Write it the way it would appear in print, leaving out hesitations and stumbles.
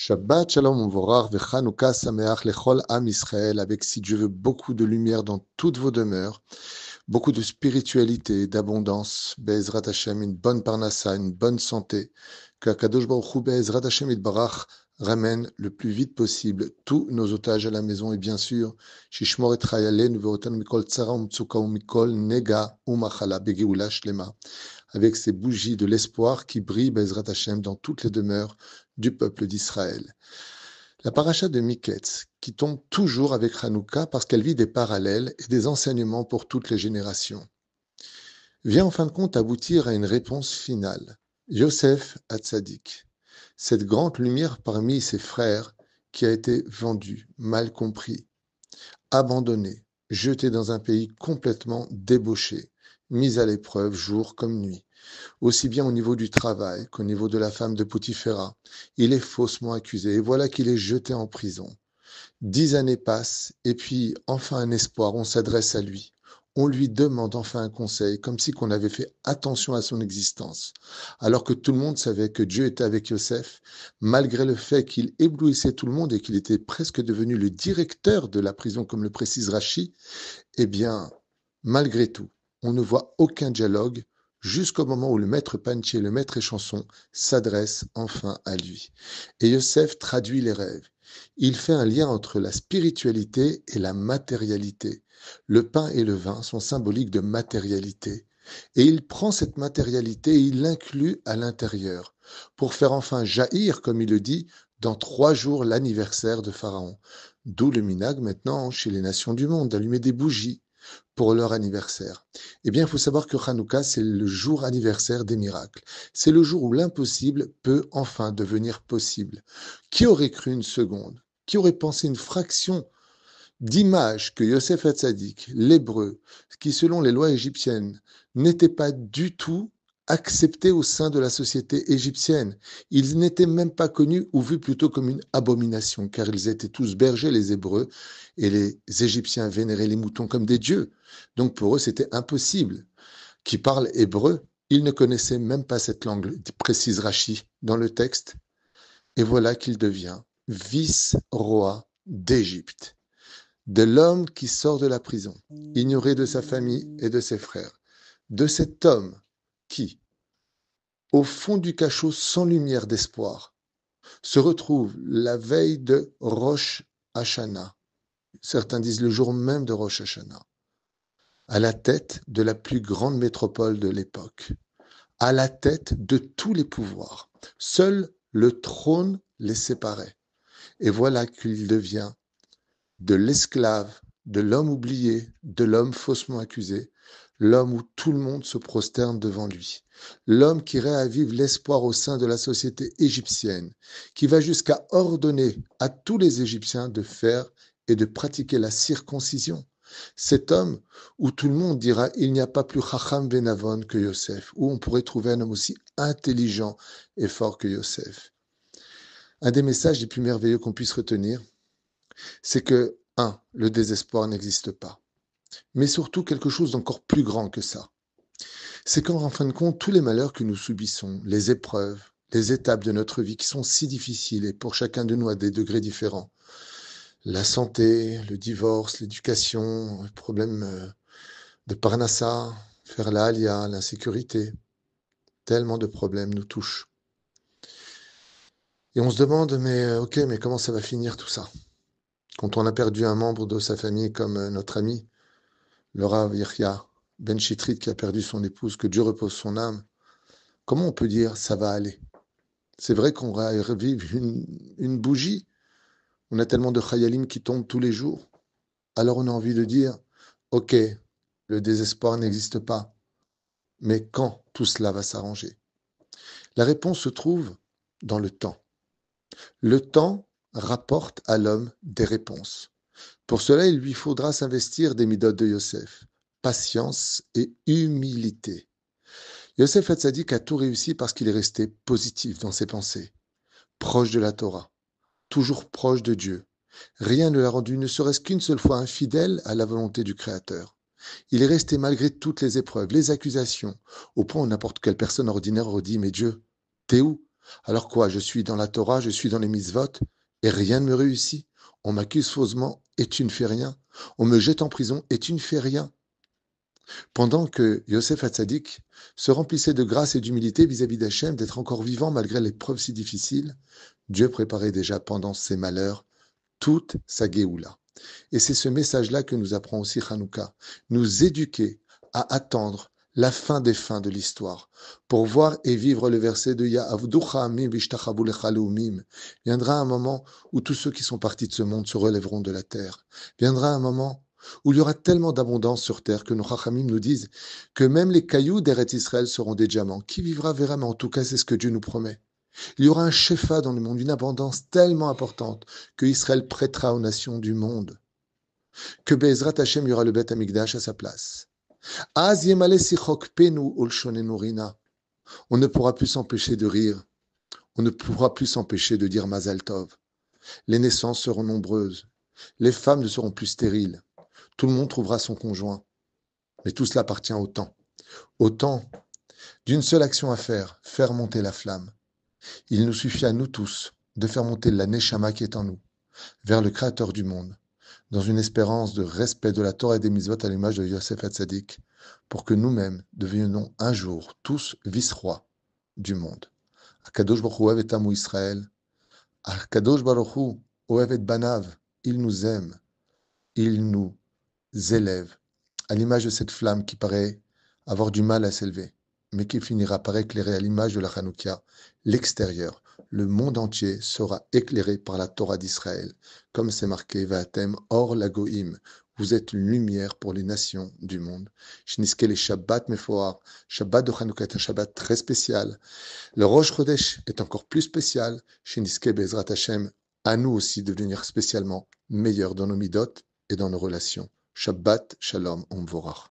Shabbat Shalom Uvorach Vechanouka Sameach Lechol Am Israël, avec, si Dieu veut, beaucoup de lumière dans toutes vos demeures, beaucoup de spiritualité, d'abondance, Be'ezrat Hashem, une bonne parnassa, une bonne santé, que Akadosh Baruch Hu Be'ezrat Hashem Itbarach ramène le plus vite possible tous nos otages à la maison, et bien sûr, Shishmor et Chayalenu Ve'otan Mikol Tzara Umtsuka Umikol Nega Umachala Begeula Shlema, avec ces bougies de l'espoir qui brillent Be'ezrat Hashem dans toutes les demeures du peuple d'Israël. La paracha de Miketz, qui tombe toujours avec Hanouka parce qu'elle vit des parallèles et des enseignements pour toutes les générations, vient en fin de compte aboutir à une réponse finale. Yosef Hatzadik, cette grande lumière parmi ses frères qui a été vendue, mal compris, abandonné, jeté dans un pays complètement débauché, mis à l'épreuve jour comme nuit. Aussi bien au niveau du travail qu'au niveau de la femme de Potiphéra, il est faussement accusé et voilà qu'il est jeté en prison. 10 années passent et puis enfin un espoir, on s'adresse à lui. On lui demande enfin un conseil, comme si on avait fait attention à son existence. Alors que tout le monde savait que Dieu était avec Yosef, malgré le fait qu'il éblouissait tout le monde et qu'il était presque devenu le directeur de la prison, comme le précise Rachi, eh bien, malgré tout, on ne voit aucun dialogue, jusqu'au moment où le maître Panché, le maître échanson, s'adresse enfin à lui. Et Yosef traduit les rêves. Il fait un lien entre la spiritualité et la matérialité. Le pain et le vin sont symboliques de matérialité. Et il prend cette matérialité et il l'inclut à l'intérieur pour faire enfin jaillir, comme il le dit, dans 3 jours l'anniversaire de Pharaon. D'où le minag maintenant chez les nations du monde, d'allumer des bougies pour leur anniversaire. Eh bien, il faut savoir que Hanouka, c'est le jour anniversaire des miracles. C'est le jour où l'impossible peut enfin devenir possible. Qui aurait cru une seconde? Qui aurait pensé une fraction d'image que Yosef Hatzadik, l'hébreu, qui selon les lois égyptiennes n'était pas du tout accepté au sein de la société égyptienne. Ils n'étaient même pas connus ou vus plutôt comme une abomination, car ils étaient tous bergers, les Hébreux, et les Égyptiens vénéraient les moutons comme des dieux. Donc pour eux, c'était impossible. Qui parlent hébreu, ils ne connaissaient même pas cette langue, précise Rachi dans le texte. Et voilà qu'il devient vice-roi d'Égypte. De l'homme qui sort de la prison, ignoré de sa famille et de ses frères, de cet homme qui, au fond du cachot sans lumière d'espoir, se retrouve la veille de Rosh Hashanah, certains disent le jour même de Rosh Hashanah, à la tête de la plus grande métropole de l'époque, à la tête de tous les pouvoirs. Seul le trône les séparait. Et voilà qu'il devient de l'esclave, de l'homme oublié, de l'homme faussement accusé, l'homme où tout le monde se prosterne devant lui, l'homme qui réavive l'espoir au sein de la société égyptienne, qui va jusqu'à ordonner à tous les Égyptiens de faire et de pratiquer la circoncision. Cet homme où tout le monde dira il n'y a pas plus Chacham Benavon que Yosef, où on pourrait trouver un homme aussi intelligent et fort que Yosef. Un des messages les plus merveilleux qu'on puisse retenir, c'est que, le désespoir n'existe pas. Mais surtout quelque chose d'encore plus grand que ça. C'est qu'en fin de compte, tous les malheurs que nous subissons, les épreuves, les étapes de notre vie qui sont si difficiles et pour chacun de nous à des degrés différents, la santé, le divorce, l'éducation, le problème de parnassa, faire la alia, l'insécurité, tellement de problèmes nous touchent. Et on se demande, mais comment ça va finir tout ça? Quand on a perdu un membre de sa famille comme notre ami, le Rav Yechia Ben Chitrit qui a perdu son épouse, que Dieu repose son âme, comment on peut dire ça va aller? C'est vrai qu'on revive une bougie. On a tellement de chayalim qui tombent tous les jours. Alors on a envie de dire, ok, le désespoir n'existe pas. Mais quand tout cela va s'arranger? La réponse se trouve dans le temps. Le temps rapporte à l'homme des réponses. Pour cela, il lui faudra s'investir des midot de Yosef, patience et humilité. Yosef Hatzadik a tout réussi parce qu'il est resté positif dans ses pensées, proche de la Torah, toujours proche de Dieu. Rien ne l'a rendu ne serait-ce qu'une seule fois infidèle à la volonté du Créateur. Il est resté malgré toutes les épreuves, les accusations, au point où n'importe quelle personne ordinaire aurait dit « Mais Dieu, t'es où ? Alors quoi, je suis dans la Torah, je suis dans les mitzvot, et rien ne me réussit. On m'accuse faussement, et tu ne fais rien. On me jette en prison, et tu ne fais rien. Pendant que Yosef Hatzadik se remplissait de grâce et d'humilité vis-à-vis d'Hachem, d'être encore vivant malgré l'épreuve si difficile, Dieu préparait déjà pendant ses malheurs toute sa Géoula. Et c'est ce message-là que nous apprend aussi Hanouka, nous éduquer à attendre la fin des fins de l'histoire, pour voir et vivre le verset de Ya'avducha amim v'ishtachavu lecha leumim. Viendra un moment où tous ceux qui sont partis de ce monde se relèveront de la terre. Viendra un moment où il y aura tellement d'abondance sur terre que nos Chachamim nous disent que même les cailloux d'Eretz Israël seront des diamants. Qui vivra verra, mais en tout cas, c'est ce que Dieu nous promet. Il y aura un shefa dans le monde, une abondance tellement importante que Israël prêtera aux nations du monde, que Be'ezrat Hashem, il y aura le Beth Amikdash à sa place. Az yemale sichok penu ulshonenu rina. On ne pourra plus s'empêcher de rire. On ne pourra plus s'empêcher de dire Mazal Tov. Les naissances seront nombreuses. Les femmes ne seront plus stériles. Tout le monde trouvera son conjoint. Mais tout cela appartient au temps. Au temps d'une seule action à faire monter la flamme. Il nous suffit à nous tous de faire monter la Neshama qui est en nous, vers le Créateur du monde, dans une espérance de respect de la Torah et des mitzvot à l'image de Yosef Hatzadik, pour que nous-mêmes devenions un jour tous vice-rois du monde. Akadosh Baruch Hu ohev et Amu Israël, Akadosh Baruch Hu ohev et Banav, il nous aime, il nous élève, à l'image de cette flamme qui paraît avoir du mal à s'élever, mais qui finira par éclairer à l'image de la Hanouka l'extérieur. Le monde entier sera éclairé par la Torah d'Israël, comme c'est marqué Va'atem or lagoïm. Vous êtes une lumière pour les nations du monde. Shniske les Shabbat Mefoar, Shabbat de Hanouka est un Shabbat très spécial. Le Rosh Chodesh est encore plus spécial. Shniske Bezrat Hashem, à nous aussi de devenir spécialement meilleurs dans nos midot et dans nos relations. Shabbat Shalom Umvorach.